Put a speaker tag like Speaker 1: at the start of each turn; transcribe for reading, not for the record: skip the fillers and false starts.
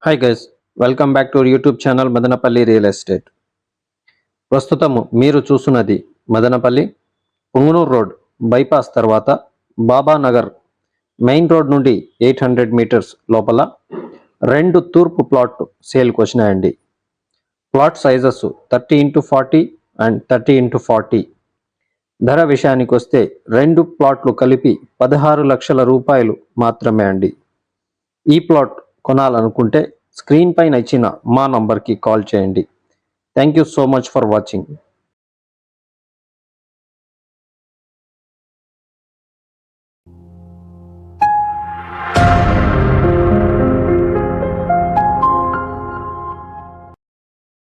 Speaker 1: Hi guys, welcome back to YouTube channel Madanapalle real estate. ప్రస్తుతము మీరు చూస్తున్నది మదనపల్లి పుంగనూరు రోడ్ బైపాస్ తర్వాత బాబానగర్ మెయిన్ రోడ్ నుండి 800 మీటర్స్ లోపల రెండు తూర్పు ప్లాట్ సేల్కి వచ్చినాయండి. Plot sizes 30x40 and 30x40. ధర విషయానికి వస్తే రెండు ప్లాట్లు కలిపి 16 లక్షల రూపాయలు మాత్రమే అండి. ఈ ప్లాట్ కొనాలనుకుంటే స్క్రీన్ పైన ఇచ్చిన మా నంబర్కి కాల్ చేయండి. Thank you so much for watching.